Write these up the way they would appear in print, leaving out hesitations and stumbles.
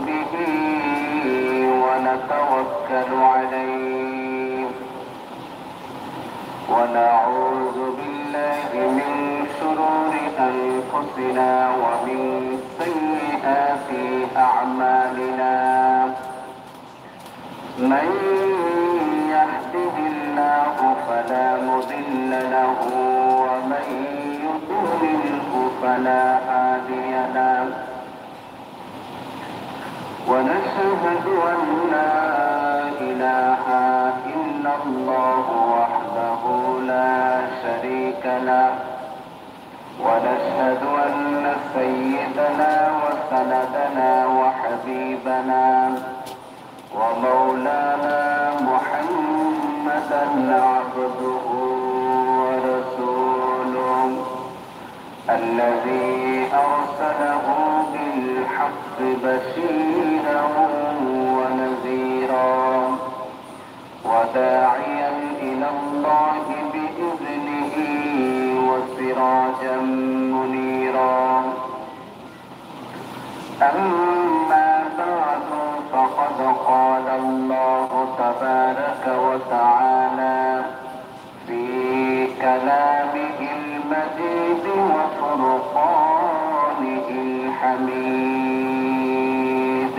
به ونتوكل عليه ونعوذ بالله من شرور أنفسنا ومن سيئات أعمالنا من يهده الله فلا مضل له ومن يضلله فلا هادي له ونشهد أن لا إله إلا الله وحده لا شريك له ونشهد أن سيدنا وسندنا وحبيبنا ومولانا محمدا عبده ورسوله الذي أرسله بالحق بشيرا ونذيرا وداعيا إلى الله بإذنه وسراجا منيرا أما بعد فقد قال الله تبارك وتعالى في كلامه المجيد وفرقانه الحميد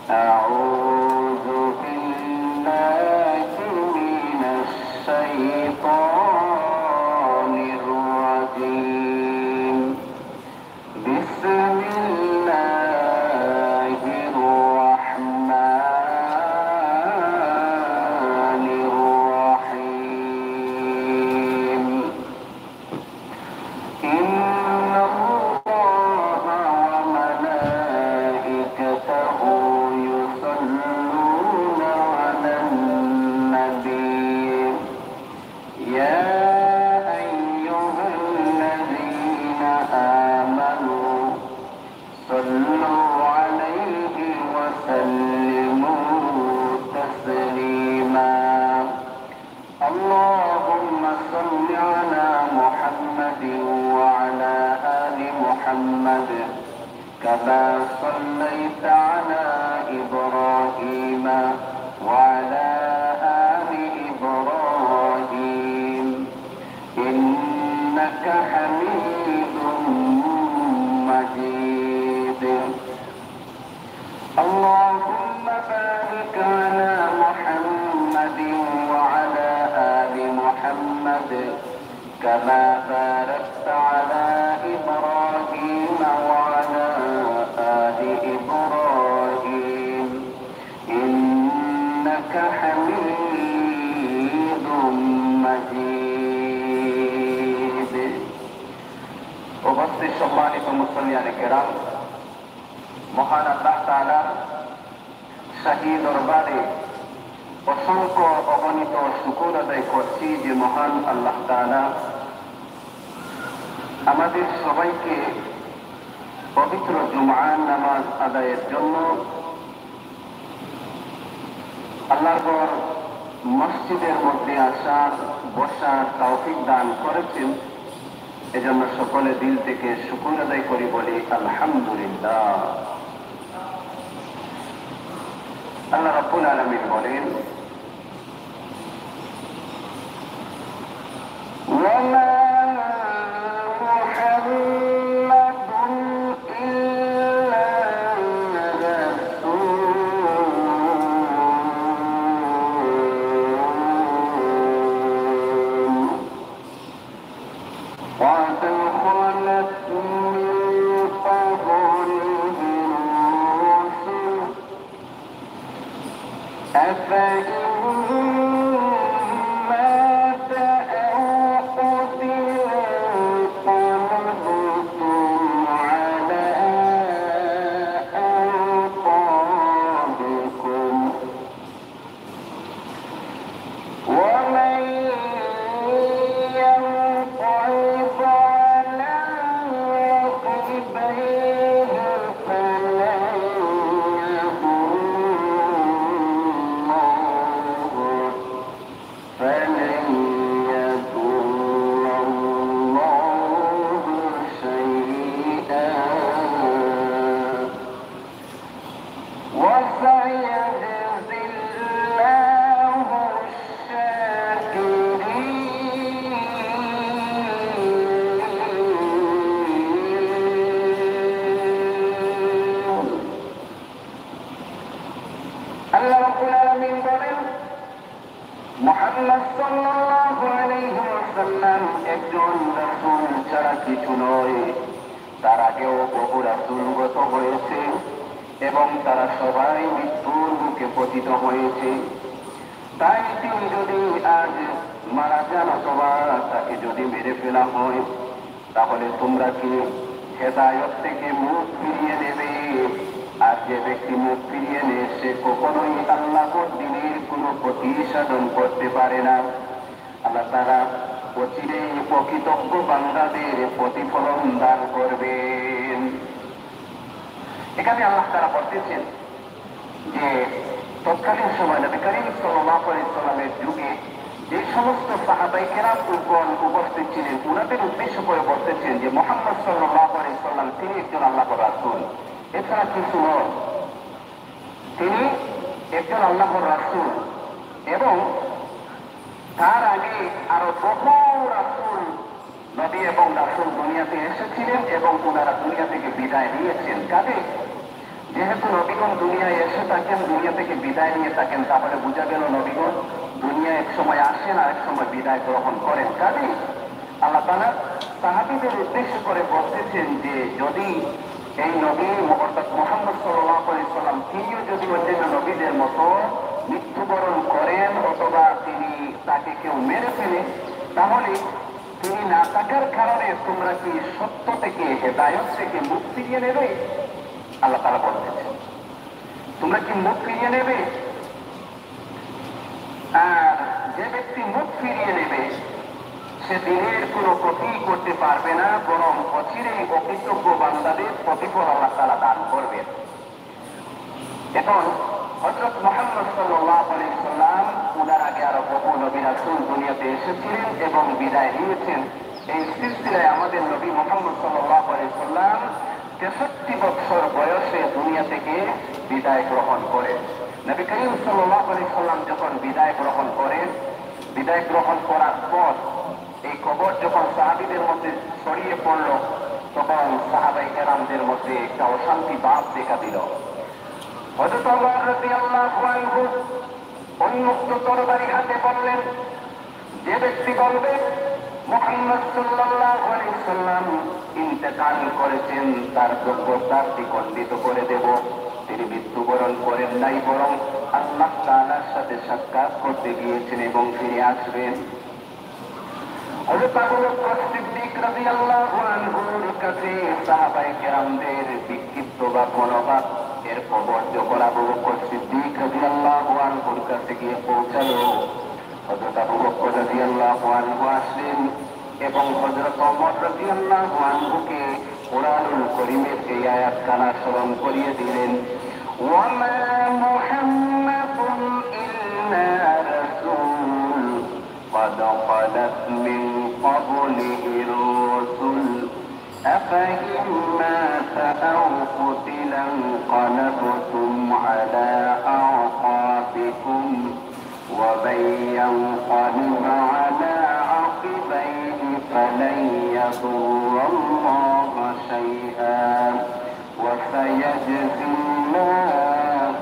أعوذ بالله من الشيطان الرجيم بسم الله الرحمن الرحيم إن الله وملائكته يصلون على النبي يا أيها الذين آمنوا صلوا عليه وسلموا تسليما اللهم صل على محمد وعلى آل محمد كما صليت على إبراهيم وعلى آل إبراهيم إنك حميد مجيد اللهم بارك على محمد وعلى آل محمد كما باركت على إبراهيم وعلى آل إبراهيم إنك حميد مجيد উপস্থিত সম্মানিত মুসলিয়ান কেরাম, মহান আল্লাহ তাআলার শাহী দরবারে অসংখ্য অগণিত শুকর আদায় করছি যে মহান আল্লাহ তাআলা আমাদের সবাইকে পবিত্র জুমআর নামাজ আদায়ের জন্য আল্লাহর ঘর মসজিদের মধ্যে আসার বসার তৌফিক দান করেছেন। এজন্য সকলে দিল থেকে শুকর আদায় করি, বলি আলহামদুলিল্লাহ। আল্লাহ রাব্বুল আলামিন বলেন, أفإن মুহাম্মদ সাল্লাল্লাহু আলাইহি ওয়াসাল্লাম একজন রাসূল ছাড়া কিছু নয়। তার আগেও বহু রাসূল গত হয়েছে এবং তারা সবাই মৃত্যুর মুখে পতিত হয়েছে। তাই তিনি যদি আজ মারা যান অথবা তাকে যদি মেরে ফেলা হয়, তাহলে তোমরা কি হেদায়ত থেকে মুখ ফিরিয়ে নেবে? আর যে ব্যক্তি মুখ ফিরিয়ে নেয় সে কখনোই আল্লাহর দ্বীনের কোনো প্রতিসাধন করতে পারে না। আল্লাহ তারা অচিরেই প্রকৃতজ্ঞ বান্দাদের প্রতিফলন দান করবেন। এখানে আল্লাহ তারা বলতেছেন যে তৎকালীন সময় নবী করিম সাল্লাল্লাহু আলাইহি ওয়াসাল্লামের যুগে যে সমস্ত সাহাবায়ে কেরামগণ উপস্থিত ছিলেন, উনাদের উদ্দেশ্য করে বলতেছেন যে মুহাম্মদ সাল্লাল্লাহু আলাইহি ওয়াসাল্লাম তিনি একজন আল্লাহর রাসূল, এছাড়া কিছু নন। তিনি একজন আল্লাহর রাসূল এবং তার আগে আরো বহু রাসূল, নবী এবং রাসূল দুনিয়াতে এসেছিলেন এবং ওনারা দুনিয়া থেকে বিদায় নিয়েছেন। কাজে যেহেতু নবীগণ দুনিয়ায় এসে থাকেন, দুনিয়া থেকে বিদায় নিয়ে থাকেন, তাহলে বোঝা গেল নবীগণ দুনিয়া এক সময় আসেন আর এক সময় বিদায় গ্রহণ করেন। কাজে আল্লাহ তাআলা সাহাবীদের উদ্দেশ্য করে বলতেছেন যে যদি এই নবী অর্থাৎ মুহাম্মদ সাল্লাল্লাহু আলাইহি ওয়াসাল্লাম তিনিও যদি অন্যান্য নবীদের মতো মৃত্যুবরণ করেন অথবা তিনি তাকে কেউ মেরে ফেলে, তাহলে তিনি না থাকার কারণে তোমরা কি সত্য থেকে হেদায়ত থেকে মুখ ফিরিয়ে নেবে? আল্লাহ তাআলা বলতেছেন তোমরা কি মুখ ফিরিয়ে নেবে? আর যে ব্যক্তি মুখ ফিরিয়ে নেবে সে দিনের কোনো ক্ষতি করতে পারবে না, বরং অচিরেই অকৃতজ্ঞ বান্দাদের প্রতিফল আল্লাহ তাআলা দান করবেন। এখন হযরত মুহাম্মদ সাল্লাল্লাহু আলাইহি ওয়াসাল্লাম উনার আগে আরো বহু নবী রাসূল দুনিয়াতে এসেছিলেন এবং বিদায় নিয়েছেন। এই সিলসিলায় আমাদের নবী মুহাম্মদ সাল্লাল্লাহু আলাইহি ওয়াসাল্লাম 63 বছর বয়সে দুনিয়া থেকে বিদায় গ্রহণ করেন। নবী করিম সাল্লাল্লাহু আলাইহি ওয়াসাল্লাম যখন বিদায় গ্রহণ করেন, বিদায় গ্রহণ করার পর এই কবর যখন সাহাবীদের মধ্যে ছড়িয়ে পড়ল, তখন সাহাবায়ে কেরামদের মধ্যে একটা অশান্তি ভাব দেখা দিল। হযরত ওমর রাদিয়াল্লাহু আনহু উন্মুক্ত তরবারি হাতে বললেন, যে ব্যক্তি বলবে মুহাম্মদ সাল্লাল্লাহু আলাইহি ওয়াসাল্লাম ইন্তেকাল করেছেন, তার যোগ্যতাটি খণ্ডিত করে দেব। তিনি মৃত্যুবরণ করেন নাই, বরং আল্লাহ তাআলার সাথে সাক্ষাৎ করতে গিয়েছেন এবং ফিরে আসবেন। হযরত আবু বকর সিদ্দিক রাদিয়াল্লাহু আনহুর কাছে সাহাবায়ে কেরামদের বিক্ষিপ্ত বা মনোভাব এর খবর যখন আবু বকর সিদ্দিক রাদিয়াল্লাহু আনহুর কাছে গিয়ে পৌঁছালো, হযরত আবু বকর রাদিয়াল্লাহু আনহু আসলেন এবং হযরত ওমর রাদিয়াল্লাহু আনহুকে কুরআনুল কারীমের এই আয়াত কানা স্মরণ করিয়ে দিলেন, ওয়ামা মুহাম্মাদুন ইল্লা রাসূল قد خلت من قبله الرسل أفإن مات أو قتل انقلبتم على أعقابكم ومن ينقلب على عقبيه فلن يضر الله شيئا وسيجزي الله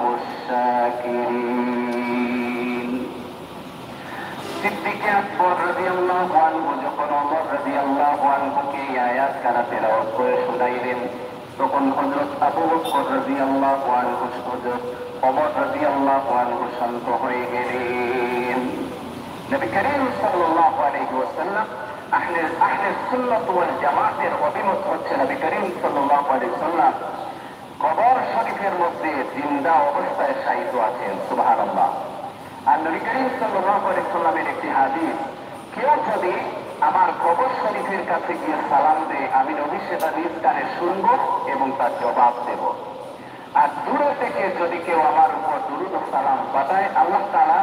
الشاكرين। সিদ্দিক আকবর রাদিয়াল্লাহু আনহু যখন ওমর রাদিয়াল্লাহু আনহুকে এই আয়াত কারা তেলাওয়াত করে শোনাইলেন, তখন হযরত আবু বকর রাদিয়াল্লাহু আনহু হযরত ওমর রাদিয়াল্লাহু আনহু শান্ত হয়ে গেলেন। নবী করিম সাল্লাল্লাহু আলাইহি ওয়াসাল্লাম আহলে সুন্নাত ওয়াল জামাতের অভিমত হচ্ছে নবী করিম সাল্লাল্লাহু আলাইহি ওয়াসাল্লাম কবর শরীফের মধ্যে জিন্দা অবস্থায় শায়িত আছেন। সুবহানাল্লাহ। আর নবী করিম সাল্লাল্লাহু আলাইহি ওয়াসাল্লামের একটি হাদিস, কেউ যদি আমার কবর শরীফের কাছে গিয়ে সালাম দেয়, আমি নবী সেটা নিজ কানে শুনব এবং তার জবাব দেব। আর দূরে থেকে যদি কেউ আমার উপর দুরূদ ও সালাম পাঠায়, আল্লাহ তাআলা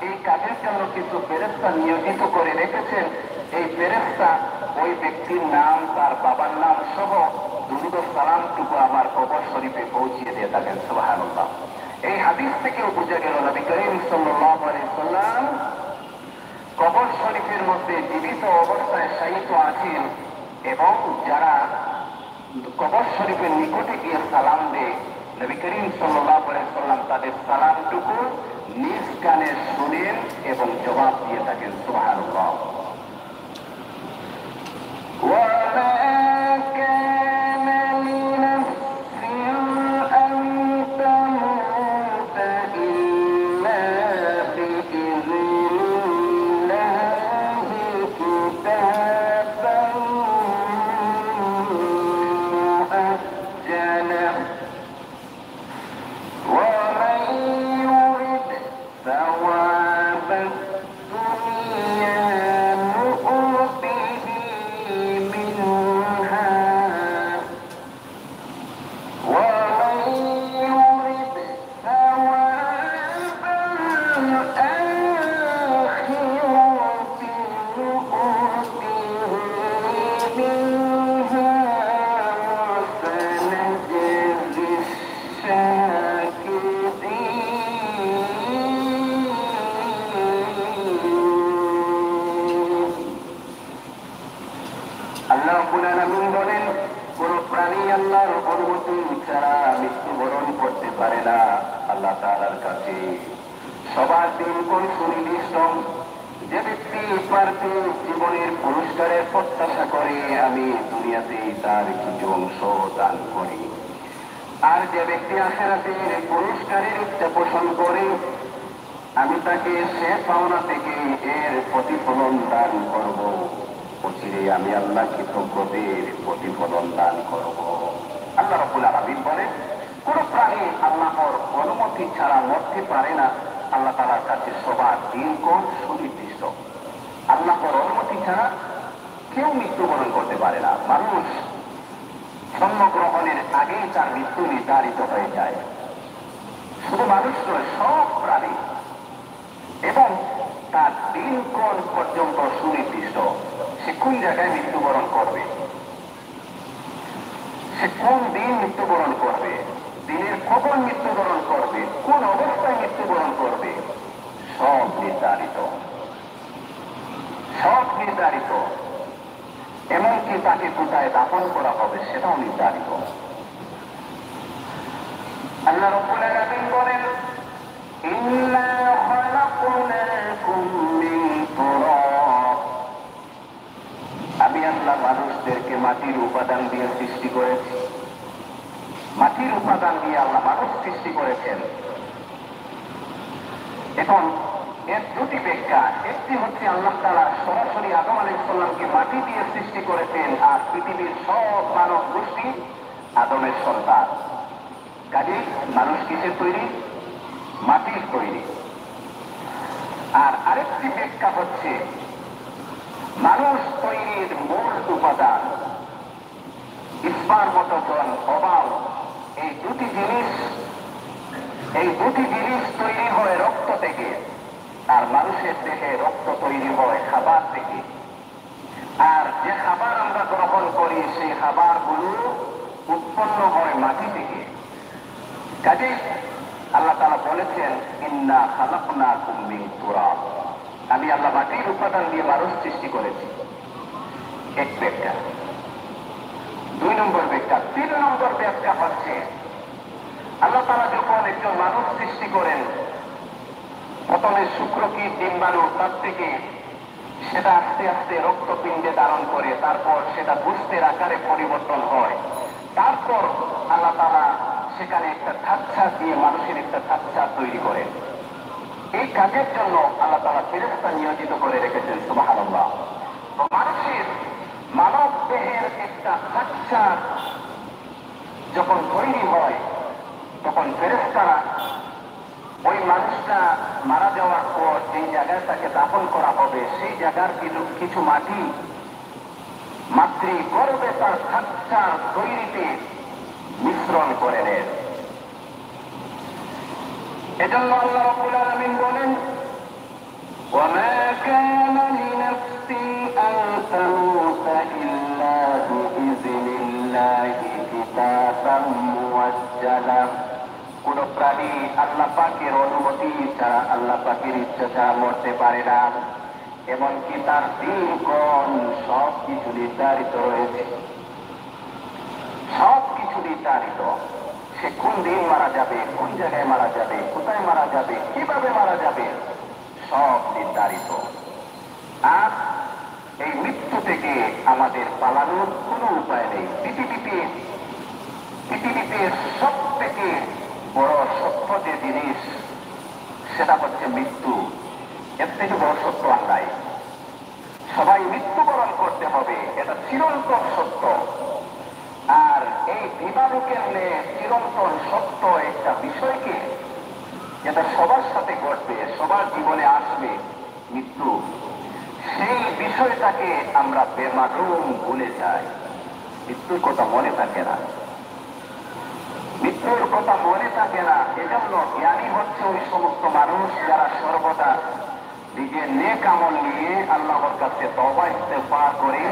এই কাজের জন্য কিছু ফেরেশতা নিয়োজিত করে রেখেছেন। এই ফেরেশতা ওই ব্যক্তির নাম, তার বাবার নাম সহ দুরূদ ও সালামটুকু আমার কবর শরীফে পৌঁছিয়ে দিয়ে থাকেন। সুবহানাল্লাহ। এই হাদিস থেকেও বুঝা গেল নবী করিম সাল্লাল্লাহু আলাইহি ওয়াসাল্লাম কবর শরীফের মধ্যে জীবিত অবস্থায় শায়িত আছেন এবং যারা কবর শরীফের নিকটে গিয়ে সালাম দেয়, নবী করিম সাল্লাল্লাহু আলাইহি ওয়াসাল্লাম তাদের সালামটুকু নিজ কানে শুনেন এবং জবাব দিয়ে থাকেন। সুবহানাল্লাহ। আল্লাহ রাব্বুল আলামিন বলেন, কোন প্রাণী আল্লাহর অনুমতি ছাড়া মৃত্যুবরণ করতে পারে না। আল্লাহ তাআলার কাছে সবার দিনক্ষণ সুনির্দিষ্ট। যে ব্যক্তি পার্থিব জীবনের পুরস্কারের প্রত্যাশা করে, আমি দুনিয়াতে তার কিছু অংশ দান করি। আর যে ব্যক্তি আখিরাতের পুরস্কারের ইচ্ছা পোষণ করে, আমি তাকে সে পাওনা থেকে এর প্রতিফলন দান করব। অচিরে আমি আল্লাহ কৃতজ্ঞদের প্রতিফলন দান করব। আল্লাহ রাব্বুল আলামিন বলেন, কোন প্রাণী আল্লাহর অনুমতি ছাড়া মরতে পারে না। আল্লাহ তাআলার কাছে সবার দিনক্ষণ সুনির্দিষ্ট। আল্লাহর অনুমতি ছাড়া কেউ মৃত্যুবরণ করতে পারে না। মানুষ জন্মগ্রহণের আগেই তার মৃত্যু নির্ধারিত হয়ে যায়। শুধু মানুষ নয়, সব প্রাণী, এবং তার দিনক্ষণ পর্যন্ত সুনির্দিষ্ট। সে কোন জায়গায় মৃত্যুবরণ করবে, সে কোন দিন মৃত্যুবরণ করবে, দিনের কখন মৃত্যুবরণ করবে, কোন অবস্থায় মৃত্যুবরণ করবে, সব নির্ধারিত, সব নির্ধারিত। এমনকি তাকে কোথায় দাফন করা হবে সেটাও নির্ধারিত। আল্লাহ রাব্বুল আলামিন বলেন, ইন্না খালাকনাকুম মিন তুরাব। আমি আল্লাহ মানুষদেরকে মাটির উপাদান দিয়ে সৃষ্টি করেছি। মাটির উপাদান দিয়ে আল্লাহ মানুষ সৃষ্টি করেছেন। এখন এর দুটি ব্যাখ্যা। একটি হচ্ছে আল্লাহ তাআলা সরাসরি আদম আলাইহিস সালামকে মাটি দিয়ে সৃষ্টি করেছেন, আর পৃথিবীর সব মানব গোষ্ঠী আদমের সন্তান। কাজে মানুষ কিসের তৈরি? মাটির তৈরি। আর আরেকটি ব্যাখ্যা হচ্ছে মানুষ তৈরির মূল উপাদান ইসমার মতো জল, অবাল, এই দুটি জিনিস তৈরি হয় রক্ত থেকে। আর মানুষের দেহে রক্ত তৈরি হয় খাবার থেকে। আর যে খাবার আমরা গ্রহণ করি, সেই খাবারগুলো উৎপন্ন হয় মাটি থেকে। কাজে আল্লাহ তাআলা বলেছেন, ইন্না খালাকনাকুম মিন তুরাব। আমি আল্লাহ মাটির উপাদান দিয়ে মানুষ সৃষ্টি করেছি। এক ব্যাখ্যা। 2 নম্বর ব্যাখ্যা। 3 নম্বর ব্যাখ্যা হচ্ছে, আল্লাহ তাআলা যখন একজন মানুষ সৃষ্টি করেন, প্রথমে শুক্রকীট ডিম্বাণু, তার থেকে সেটা আস্তে আস্তে রক্তপিণ্ডে ধারণ করে, তারপর সেটা পুষ্পের আকারে পরিবর্তন হয়। তারপর আল্লাহ তাআলা সেখানে একটা ধাচ্ছা দিয়ে মানুষের একটা ধাচ্ছা তৈরি করেন। এই কাজের জন্য আল্লাহ তাআলা ফেরেশতা নিয়োজিত করে রেখেছেন। সুবহানাল্লাহ। মানুষের মানব দেহের একটা ধাচ্ছা যখন তৈরি হয়, তখন ফেরেশতারা ওই মানুষটা মারা যাওয়ার পর যে জায়গায় তাকে দাফন করা হবে, সেই জায়গার কিছু মাটি মাতৃগর্ভে তার ধাচ্ছার তৈরিতে মিশ্রণ করে নেন। এজন্য আল্লাহ রাব্বুল আলামিন বলেন, ওয়ামা কানা লিনাফসিন আন তামুতা ইল্লা বিইযনিল্লাহি কিতাবাম মুআজ্জালা। কোন প্রাণী আল্লাহ পাকের অনুমতি ছাড়া, আল্লাহ পাকের ইচ্ছা ছাড়া মরতে পারে না। এমনকি তার দিনক্ষণ সবকিছু নির্ধারিত রয়েছে, সবকিছু নির্ধারিত। সে কোন দিন মারা যাবে, কোন জায়গায় মারা যাবে, কোথায় মারা যাবে, কিভাবে মারা যাবে, সব নির্ধারিত। আর এই মৃত্যু থেকে আমাদের পালানোর কোনো উপায় নেই। পৃথিবীতে সব থেকে বড় সত্য যে জিনিস সেটা হচ্ছে মৃত্যু। এর থেকে বড় সত্য আর নাই। সবাই মৃত্যুবরণ করতে হবে, এটা চিরন্তন সত্য। আর এই বিবাদকে নিয়ে চিরন্তন সত্য একটা বিষয়কে যেটা সবার সাথে ঘটবে, সবার জীবনে আসবে, মৃত্যু, সেই বিষয়টাকে আমরা বেমালুম ভুলে যাই। মৃত্যুর কথা মনে থাকে না, মৃত্যুর কথা মনে থাকে না। এজন্য জ্ঞানী হচ্ছে ওই সমস্ত মানুষ যারা সর্বদা নিজের নেক আমল নিয়ে আল্লাহর কাছে তওবা ইস্তেগফার করে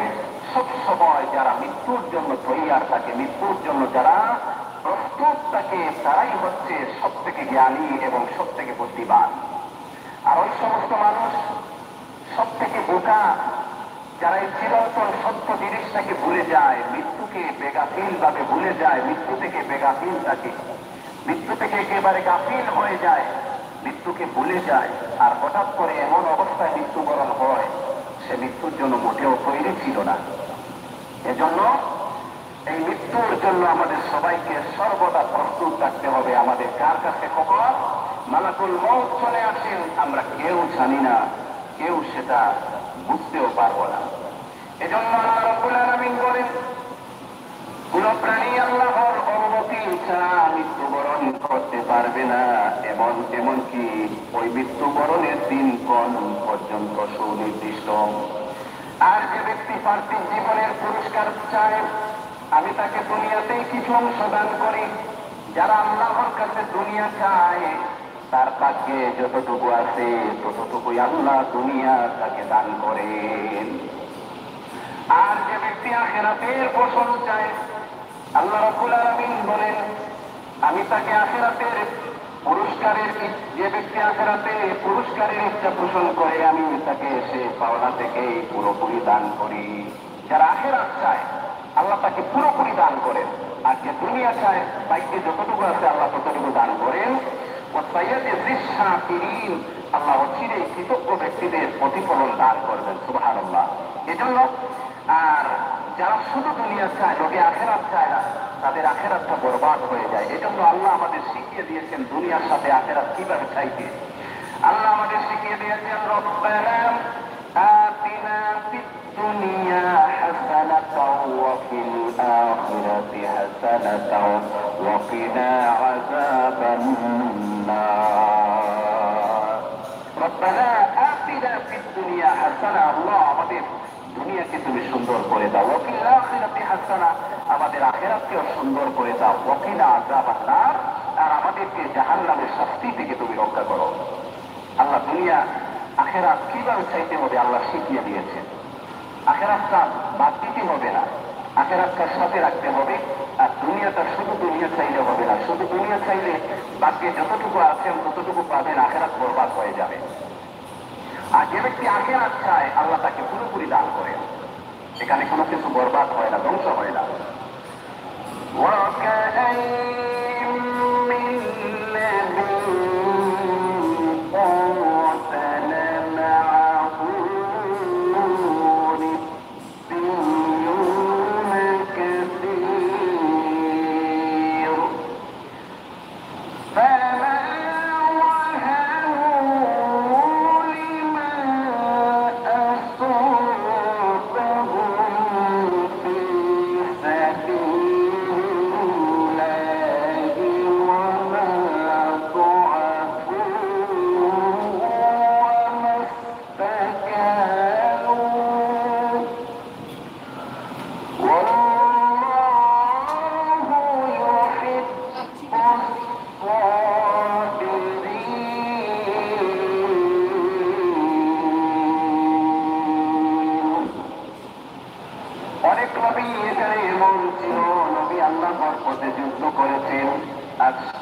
সব সময় যারা মৃত্যুর জন্য তৈয়ার থাকে, মৃত্যুর জন্য যারা প্রস্তুত থাকে, তারাই হচ্ছে সব থেকে জ্ঞানী এবং সব থেকে বুদ্ধিমান। আর ওই সমস্ত মানুষ সব থেকে বোকা যারা এই চিরন্তন সত্য জিনিসটাকে ভুলে যায়, মৃত্যুকে বেগাফিল ভাবে ভুলে যায়, মৃত্যু থেকে বেগাফিল থাকে, মৃত্যু থেকে একেবারে গাফিল হয়ে যায়, মৃত্যুকে ভুলে যায়। আর হঠাৎ করে এমন অবস্থায় মৃত্যুবরণ হয়, সে মৃত্যুর জন্য মোটেও তৈরি ছিল না। এজন্য এই মৃত্যুর জন্য আমাদের সবাইকে সর্বদা প্রস্তুত থাকতে হবে। আমাদের কার কাছে কখন মালাকুল মউত চলে আসেন আমরা কেউ জানি না, কেউ সেটা বুঝতেও পারবো না। এজন্য আল্লাহ রাব্বুল আলামিন বলেন, কোন প্রাণী আল্লাহর অনুমতি ছাড়া মৃত্যুবরণ করতে পারবে না। এমনকি ওই মৃত্যুবরণের দিনক্ষণ পর্যন্ত সুনির্দিষ্ট। আর যে ব্যক্তি পার্থিব জীবনের পুরস্কার চায়, আমি তাকে দুনিয়াতেই কিছু অংশ দান করি। যারা আল্লাহর কাছে দুনিয়া চায়, তার ভাগ্যে যতটুকু আছে ততটুকুই আল্লাহ দুনিয়া তাকে দান করেন। আর যে ব্যক্তি আখিরাতের ফসল চায়, আল্লাহ রাব্বুল আলামিন বলেন, আমি তাকে আখিরাতের পুরস্কারের, যে ব্যক্তি আখিরাতে পুরস্কারের ইচ্ছা পোষণ করে, আমি তাকে সে পাওনা থেকে পুরোপুরি দান করি। যারা আখিরাত চায় আল্লাহ তাকে পুরোপুরি দান করেন। আর যে দুনিয়া চায়, ভাগ্যে যতটুকু আছে আল্লাহ ততটুকু দান করেন। আল্লাহ চিরে কৃতজ্ঞ ব্যক্তিদের প্রতিফলন দান করবেন। সুবহানাল্লাহ। এজন্য আর যারা শুধু দুনিয়া চায়, লোকে আখিরাত চায় না, তাদের আখিরাতটা বরবাদ হয়ে যায়। এজন্য আল্লাহ আমাদের শিখিয়ে দিয়েছেন দুনিয়ার সাথে আখিরাত কিভাবে চাইতে। আল্লাহ আমাদের শিখিয়ে দিয়েছেন, রব্বানা আতিনা ফিদ দুনিয়া হাসানাতাও ওয়া ফিল আখিরাতি হাসানাতাও ওয়া কিনা আযাবান নার। রব্বানা আতিনা ফিদ দুনিয়া হাসানা, আল্লাহ আমাদের দুনিয়াকে তুমি সুন্দর করে দাও, ওয়া ফিল আখিরাতি হাসানা, আমাদের আখিরাতকেও সুন্দর করে দাও, ওয়া কিনা আযাবান নার, আর আমাদেরকে জাহান্নামের শাস্তি থেকে তুমি রক্ষা করো। আল্লাহ দুনিয়া আখিরাত কিভাবে চাইতে হবে আল্লাহ শিখিয়ে দিয়েছেন। আখিরাতটা বাদ দিতে হবে না, আখিরাতটার সাথে রাখতে হবে। আর দুনিয়াটা শুধু দুনিয়া চাইলে হবে না, শুধু দুনিয়া চাইলে বাকি যতটুকু আছেন ততটুকু পাবেন, আখিরাত বরবাদ হয়ে যাবে। আর যে ব্যক্তি আখিরাত চায় আল্লাহ তাকে পুরোপুরি দান করেন, এখানে কোনো কিছু বরবাদ হয় না, ধ্বংস হয় না।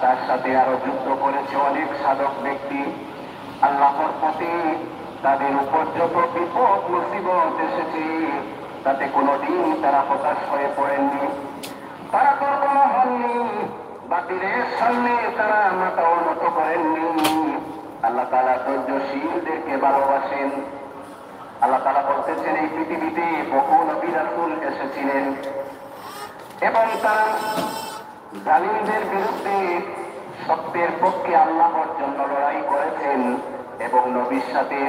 তার সাথে আরো যুদ্ধ করেছে অনেক সাধক ব্যক্তি আল্লাহর পথে। তাদের উপর যত বিপদ মুসিবত এসেছে তাতে কোনোদিন তারা হতাশ হয়ে পড়েননি, তারা দুর্বল হননি, বাতিলের সামনে তারা মাথা উন্নত করেননি। আল্লাহ তাআলা ধৈর্যশীলদেরকে ভালোবাসেন। আল্লাহ তাআলা বলতেছেন, এই পৃথিবীতে বহু নবী রাসূল এসেছিলেন এবং তারা জালিমদের বিরুদ্ধে সত্যের পক্ষে আল্লাহর জন্য লড়াই করেছেন এবং নবীর সাথে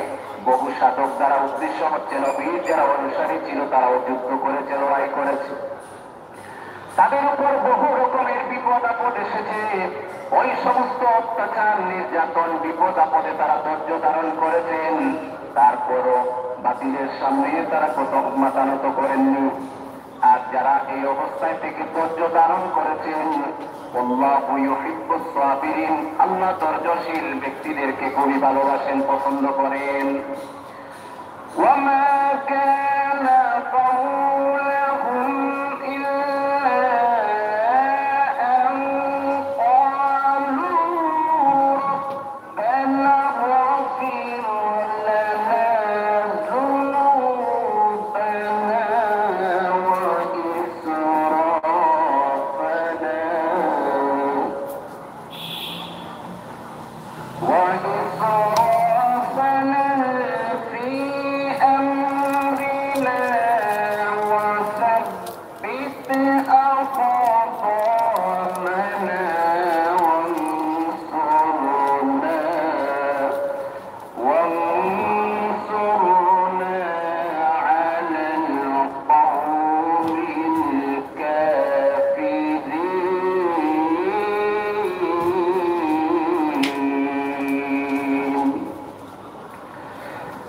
বহু সাধক দ্বারা উদ্দেশ্য হচ্ছে নবীর যারা অনুসারী ছিল তারাও যুদ্ধ করেছে, লড়াই করেছে। তাদের উপর বহু রকমের বিপদ আপদ এসেছে। ওই সমস্ত অত্যাচার, নির্যাতন, বিপদ আপদে তারা ধৈর্য ধারণ করেছেন। তারপরও বাতিলের সামনে তারা কোথাও মাথা নত করেননি। আর যারা এই অবস্থায় থেকে ধৈর্য ধারণ করেছেন, আল্লাহু ইউহিব্বুস সাবিরিন, আল্লাহ ধৈর্যশীল ব্যক্তিদেরকে খুবই ভালোবাসেন, পছন্দ করেন। ওয়ামা কানা কাওলাহুম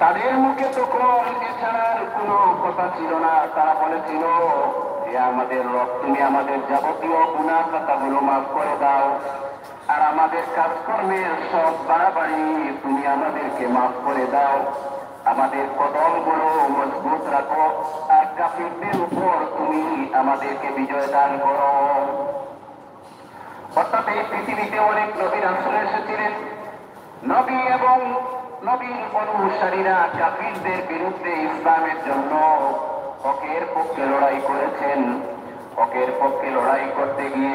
তাদের মুখে তখন এছাড়ার কোনো কথা ছিল না। তারা বলেছিল, যে আমাদের রব, তুমি আমাদের যাবতীয় গুনাহ খাতাগুলো মাফ করে দাও, আর আমাদের কাজকর্মের সব বাড়াবাড়ি তুমি আমাদেরকে মাফ করে দাও। আমাদের কদমগুলো মজবুত রাখো, আর কাফিরদের উপর তুমি আমাদেরকে বিজয় দান করো। অর্থাৎ এই পৃথিবীতে অনেক নবী রাসূল এসেছিলেন। নবী এবং নবীর অনুসারীরা কাফিরদের বিরুদ্ধে ইসলামের জন্য হকের পক্ষে লড়াই করেছেন। হকের পক্ষে লড়াই করতে গিয়ে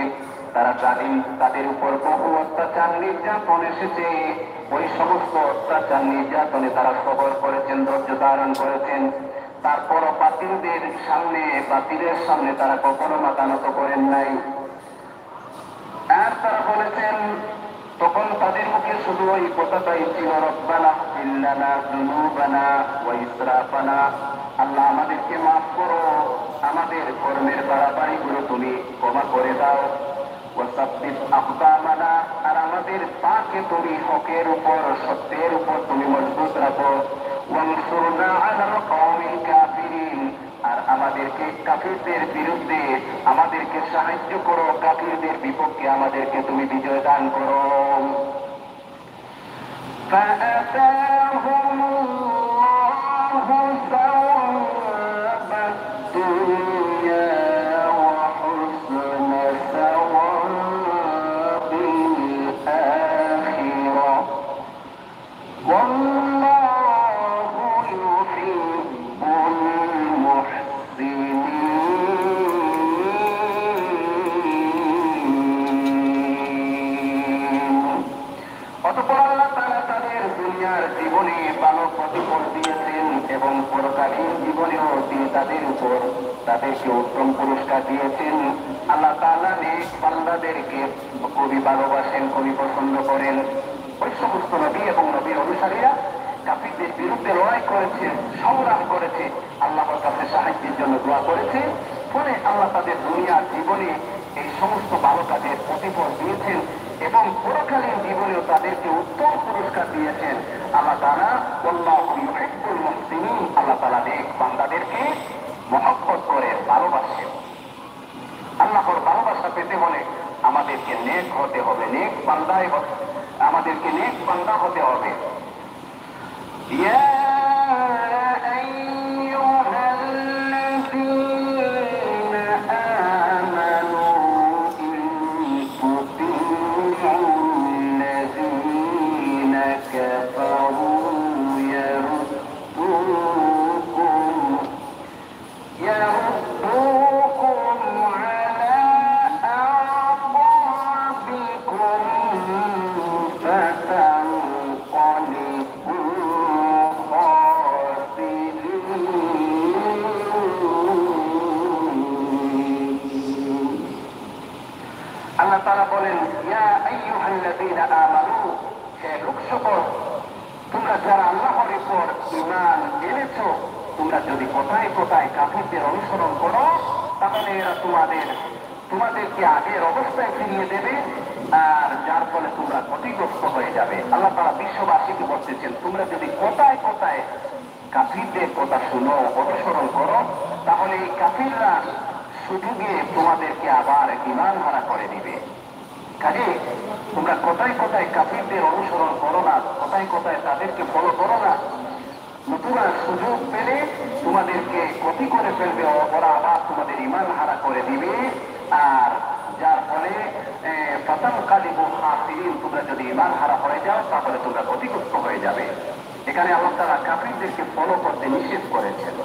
তারা জালিম, তাদের উপর বহু অত্যাচার, নির্যাতন এসেছে। ওই সমস্ত অত্যাচার, নির্যাতনে তারা সবর করেছেন, ধৈর্য ধারণ করেছেন। তারপরও বাতিলদের সামনে, বাতিলের সামনে তারা কখনো মাথা নত করেন নাই। আর তারা বলেছেন, তখন তাদের মুখে শুধু ওই কথাটাই ছিল, রব্বানা ইগফির লানা যুনুবানা ওয়া ইসরাফানা, আল্লাহ আমাদেরকে মাফ করো, আমাদের কর্মের বাড়াবাড়িগুলো তুমি ক্ষমা করে দাও। ওয়া সাব্বিত আকদামানা, আর আমাদের পাকে তুমি হকের উপর, সত্যের উপর তুমি মজবুত রাখো। ওয়ানসুরনা আলাল কওমিল কাফিরিন, আর আমাদেরকে কাফিরদের বিরুদ্ধে আমাদেরকে সাহায্য করো, কাফিরদের বিপক্ষে আমাদেরকে তুমি বিজয় দান করো। فآتاهم الله ثواب الدنيا وحسن ثواب الآخرة والله يحب المحسنين। অতঃপর আল্লাহ তাআলা তাদের দুনিয়ার জীবনে ভালো প্রতিফল দিয়েছেন এবং পরকালীন জীবনেও তিনি তাদের উপর তাদেরকে উত্তম পুরস্কার দিয়েছেন। আল্লাহ তাআলা নেক বান্দাদেরকে খুবই ভালোবাসেন, খুবই পছন্দ করেন। ওই সমস্ত নবী এবং নবীর অনুসারীরা কাফিরদের বিরুদ্ধে লড়াই করেছে, সংগ্রাম করেছে, আল্লাহর কাছে সাহায্যের জন্য দোয়া করেছে। ফলে আল্লাহ তাদের দুনিয়ার জীবনে এই সমস্ত ভালো কাজের প্রতিফল দিয়েছেন এবং পরকালীন জীবনেও তাদেরকে উত্তম পুরস্কার দিয়েছেন। আল্লাহ তাআলা আল্লাহু ইউহিব্বুল মুহসিনিন, আল্লাহ তাআলা নেক বান্দাদেরকে মহব্বত করে, ভালোবাসেন। আল্লাহর ভালোবাসা পেতে হলে আমাদেরকে নেক হতে হবে, নেক বান্দায় আমাদেরকে নেক বান্দা হতে হবে। ইয়া يردوكم على أعقابكم আল্লাহ তাআলা বলেন, ইয়া আইয়ুহাল্লাযীনা আমানু, হে লোক সকল, তোমরা যারা আল্লাহর উপর ঈমান এনেছো, তোমরা যদি কোথায় কোথায় কাফিরদের অনুসরণ করো, তাহলে এরা তোমাদেরকে আগের অবস্থায় ফিরিয়ে দেবে, আর যার ফলে তোমরা ক্ষতিগ্রস্ত হয়ে যাবে। আল্লাহ তাআলা বিশ্ববাসীকে বলতেছেন, তোমরা যদি কোথায় কোথায় কাফিরদের কথা শুনো, অনুসরণ করো, তাহলে এই কাফিররা সুযোগে তোমাদেরকে আবার ঈমান হারা করে দিবে। কাজে তোমরা কোথায় কোথায় কাফিরদের অনুসরণ করো না, কোথায় কোথায় তাদেরকে ফলো করো না, নতুবা সুযোগ পেলে তোমাদেরকে ক্ষতি করে ফেলবে, ওরা আবার তোমাদের ঈমান হারা করে দিবে, আর যার ফলে ফাতানকালিবু খাসিরিন, তোমরা যদি ঈমান হারা হয়ে যাও তাহলে তোমরা ক্ষতিগ্রস্ত হয়ে যাবে। এখানে আল্লাহ তাআলা কাফিরদেরকে ফলো করতে নিষেধ করেছেন।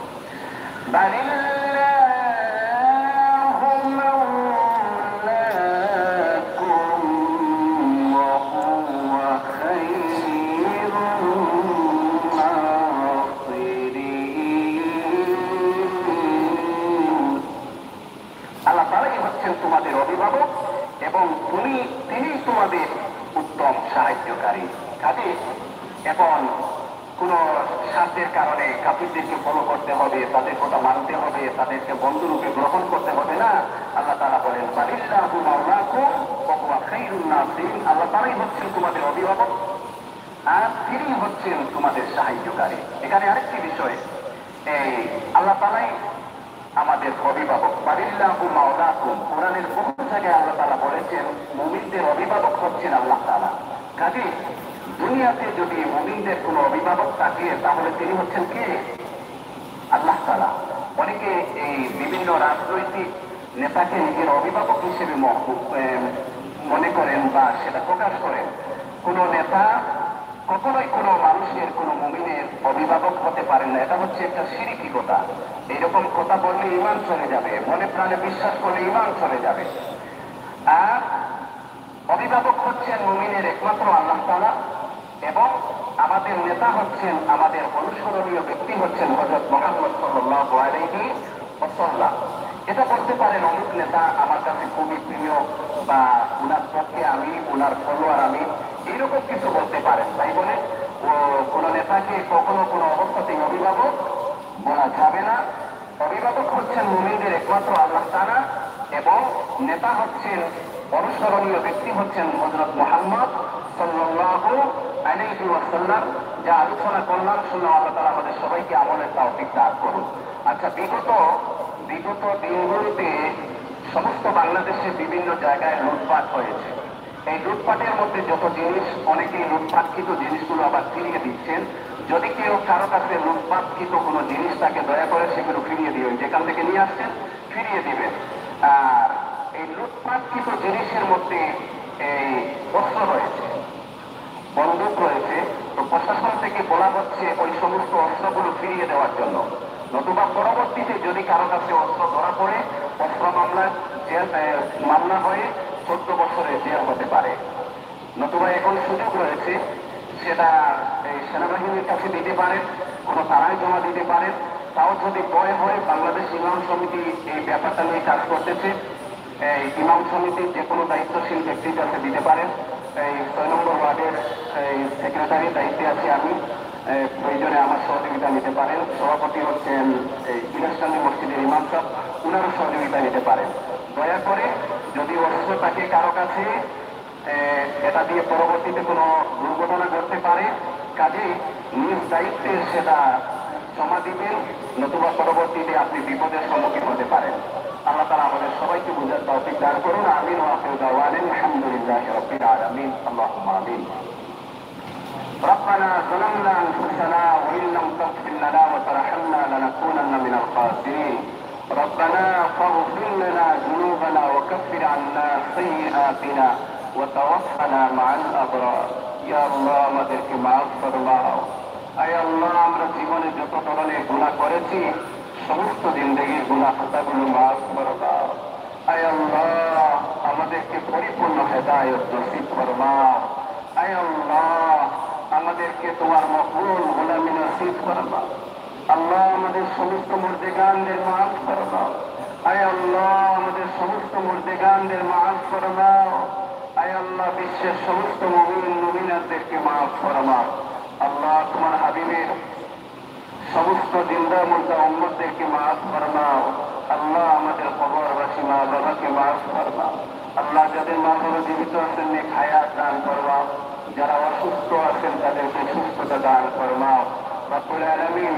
আল্লাহ তাআলাই হচ্ছেন তোমাদের অভিভাবক এবং তিনি তোমাদের উত্তম সাহায্যকারী। কাজে এখন কোন স্বার্থের কারণে কাফিরদেরকে ফলো করতে হবে, তাদের কথা মানতে হবে, তাদেরকে বন্ধুরূপে গ্রহণ করতে হবে না। আল্লাহ তাআলা বলেন, বালিল্লাহু মাওলাকুম ওয়া হুয়া খায়রুন নাসিরিন, আল্লাহ তাআলাই হচ্ছেন তোমাদের অভিভাবক আর তিনি হচ্ছেন তোমাদের সাহায্যকারী। এখানে আরেকটি বিষয়, এই আল্লাহ তাআলাই আমাদের অভিভাবক। বালিল্লাহু মাওলাকুম, কোরআনের বহু জায়গায় আল্লাহ তাআলা বলেছেন মুমিনদের অভিভাবক হচ্ছেন আল্লাহ তাআলা। কাজে দুনিয়াতে যদি মুমিনদের কোন অভিভাবক থাকে তাহলে তিনি হচ্ছেন কে? আল্লাহ তাআলা। অনেকে এই বিভিন্ন রাজনৈতিক নেতাকে নিজের অভিভাবক হিসেবে মনে করেন বা সেটা প্রকাশ করেন। কোন নেতা কখনোই কোন মানুষের, কোন মুমিনের অভিভাবক হতে পারেন না। এটা হচ্ছে একটা শিরকি কথা। এইরকম কথা বললে ঈমান চলে যাবে, মনে প্রাণে বিশ্বাস করলে ঈমান চলে যাবে। আর অভিভাবক হচ্ছেন মুমিনের একমাত্র আল্লাহ তাআলা, এবং আমাদের নেতা হচ্ছেন, আমাদের অনুসরণীয় ব্যক্তি হচ্ছেন হযরত মুহাম্মদ সাল্লাল্লাহু আলাইহি ওয়াসাল্লাম। এটা বলতে পারেন অমুক নেতা আমার কাছে খুবই প্রিয়, বা উনার পক্ষে আমি, উনার ফলোয়ার আমি, এইরকম কিছু বলতে পারেন। তাই বলে কোন নেতাকে কখনো কোনো অবস্থাতেই অভিভাবক বলা যাবে না। অভিভাবক হচ্ছেন মুমিনদের একমাত্র আল্লাহ তাআলা, এবং নেতা হচ্ছেন, অনুসরণীয় ব্যক্তি হচ্ছেন হযরত মুহাম্মদ সাল্লাল্লাহু আলাইহি ওয়াসাল্লাম। যা আলোচনা করলাম শুনে আল্লাহ তাআলা আমাদের সবাইকে আমলের তৌফিক দান করুন। আচ্ছা, বিগত দিনগুলিতে সমস্ত বাংলাদেশে বিভিন্ন জায়গায় লুটপাট হয়েছে। এই লুটপাটের মধ্যে যত জিনিস, অনেকেই লুটপাটকৃত জিনিসগুলো আবার ফিরিয়ে দিচ্ছেন। যদি কেউ কারো কাছে লুটপাটকৃত কোনো জিনিস তাকে দয়া করে সেগুলো ফিরিয়ে দিবেন, যেখান থেকে নিয়ে আসছেন ফিরিয়ে দিবেন। আর এই লুটপাটকৃত জিনিসের মধ্যে এই অস্ত্র রয়েছে, বন্দুক রয়েছে, তো প্রশাসন থেকে বলা হচ্ছে ওই সমস্ত অস্ত্রগুলো ফিরিয়ে দেওয়ার জন্য। নতুবা পরবর্তীতে যদি কারো কাছে অস্ত্র ধরা পড়ে, অস্ত্র মামলা হয়ে 14 বছরের জেল হতে পারে। নতুবা এখন সুযোগ রয়েছে, সেটা সেনাবাহিনীর কাছে দিতে পারেন, কোনো থানায় জমা দিতে পারেন। তাও যদি ভয় হয়, বাংলাদেশ ইমাম সমিতি এই ব্যাপারটা নিয়ে কাজ করতেছে। এই ইমাম সমিতির যে কোনো দায়িত্বশীল ব্যক্তির কাছে দিতে পারেন। এই 6 নম্বর ওয়ার্ডের সেক্রেটারি দায়িত্বে আছি আমি, প্রয়োজনে আমার সহযোগিতা নিতে পারেন। সভাপতি হচ্ছেন এই ইলাস্টানি মসজিদের ইমাম সাহেব, উনারও সহযোগিতা নিতে পারেন। দয়া করে যদি অস্ত্র থাকে কারো কাছে, এটা দিয়ে পরবর্তীতে কোনো দুর্ঘটনা ঘটতে পারে, কাজে নিজ দায়িত্বে সেটা জমা দিবেন, নতুবা পরবর্তীতে আপনি বিপদের সম্মুখীন হতে পারেন। আল্লাহ তাআলা আমাদের সবাইকে বুঝার তৌফিক দান করুন। আমিন ওয়া আখিরু দাওয়ানা আলহামদুলিল্লাহি রাব্বিল আলামিন। আল্লাহুম্মা আমিন। ربنا ظلمنا أنفسنا وإن لم تغفر لنا وترحمنا لنكونن من الخاسرين. ربنا فاغفر لنا ذنوبنا وكفر عنا سيئاتنا وتوفنا مع الأبرار. يا الله আমাদেরকে মাফ ফরমাও। আয় আল্লাহ, আমরা জীবনে যত ধরনের গুনাহ করেছি সমস্ত জিন্দেগির গুনাহ খাতাগুলো মাফ ফরমাও। আয় আল্লাহ, আমাদেরকে পরিপূর্ণ হেদায়েত নসিব ফরমাও। আয় আল্লাহ, আমাদেরকে তোমার মকবুল গোলামি নসিব ফরমাও। আল্লাহ, আমাদের সমস্ত মুর্দেগানদের মাফ ফরমাও। আয় আল্লাহ আমাদের সমস্ত মুর্দেগানদের মাফ ফরমাও। আয় আল্লাহ বিশ্বের সমস্ত মুমিন মুমিনাতদেরকে মাফ ফরমাও। আল্লাহ তোমার হাবিবের সমস্ত জিন্দা মুর্দা উম্মতদেরকে মাফ ফরমাও। আল্লাহ আমাদের কবরবাসী মা বাবাকে মাফ ফরমাও। আল্লাহ যাদের মা বাবা জীবিত আছেন নেক হায়াত দান ফরমাও। যারা অসুস্থ আছেন তাদেরকে সুস্থতা দান ফরমাও। রব্বুল আলামিন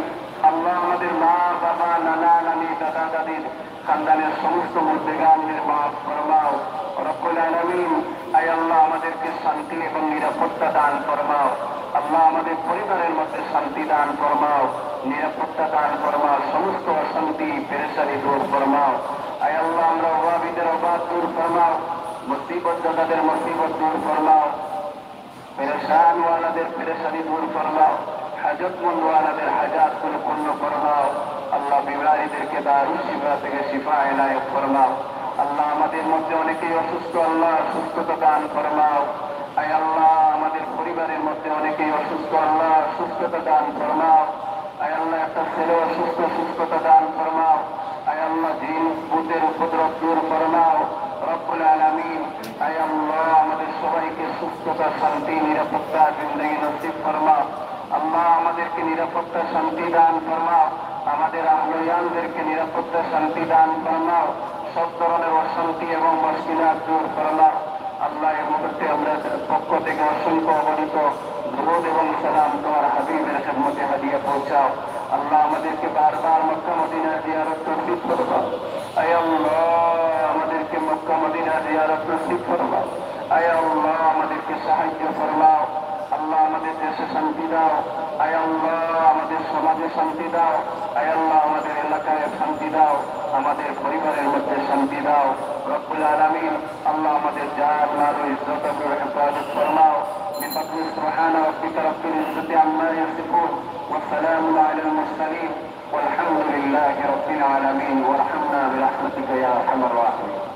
আল্লাহ আমাদের মা বাবা নানা নানি দাদা দাদির খানদানের সমস্ত মুর্দেগানদের মাফ ফরমাও। রব্বুল আলামিন আয় আল্লাহ আমাদেরকে শান্তি এবং নিরাপত্তা দান ফরমাও। আল্লাহ আমাদের পরিবারের মধ্যে শান্তি দান ফরমাও, নিরাপত্তা দান ফরমাও, সমস্ত অশান্তি পেরেশানি দূর ফরমাও। আয় আল্লাহ আমরা অভাবীদের অভাব দূর ফরমাও, মুসিবতদাতাদের মুসিবত দূর ফরমাও, পেরেশান ওয়ালাদের পেরেশানি দূর ফরমাও, হাজতমন্দ ওয়ালাদের হাজাত পূর্ণ ফরমাও। আল্লাহ বিমারীদেরকে দারুল শিফা থেকে শিফা এনায়েত ফরমাও। আল্লাহ আমাদের মধ্যে অনেকেই অসুস্থ, আল্লাহ সুস্থতা দান ফরমাও। আয় আল্লাহ আমাদের পরিবারের মধ্যে অনেকেই অসুস্থ, আল্লাহ সুস্থতা দান ফরমাও। আয় আল্লাহ একটা ছেলে অসুস্থ, সুস্থতা দান ফরমাও। আয় আল্লাহ জিন ভূতের উপদ্রব দূর ফরমাও। রব্বুল আলামিন আয় আল্লাহ আমাদের সবাইকে সুস্থতা, শান্তি, নিরাপত্তা জিন্দেগি নসিব ফরমাও। আল্লাহ আমাদেরকে নিরাপত্তা শান্তি দান ফরমাও। আমাদের আহলুয়ানদেরকে নিরাপত্তা শান্তি দান ফরমাও। সব ধরনের অশান্তি এবং মুশকিলাত দূর ফরমাও। আল্লাহ এর মুহূর্তে আমরা পক্ষ থেকে অসংখ্য অগণিত দরুদ এবং সালাম তোমার হাবিবের খেদমতে হাদিয়া পৌঁছাও। আল্লাহ আমাদেরকে বারবার মক্কা মদিনা জিয়ারত তৌফিক ফরমাও। আয় আল্লাহ আমাদেরকে মক্কা মদিনা জিয়ারত তৌফিক ফরমাও। আয় আল্লাহ আমাদেরকে সাহায্য ফরমাও। আল্লাহ আমাদের দেশে শান্তি দাও। আয় আল্লাহ আমাদের সমাজে শান্তি দাও। আয় আল্লাহ আমাদের এলাকায় শান্তি দাও। আমাদের পরিবারের মধ্যে শান্তি দাও। রব্বুল আলামিন আল্লাহ আমাদের জান মাল ও ইজ্জত ও হেফাজত ফরমাও। بفضل سبحان ربك رب العزة عما يصفون والسلام على المرسلين والحمد لله رب العالمين وارحمنا برحمتك يا ارحم الراحمين.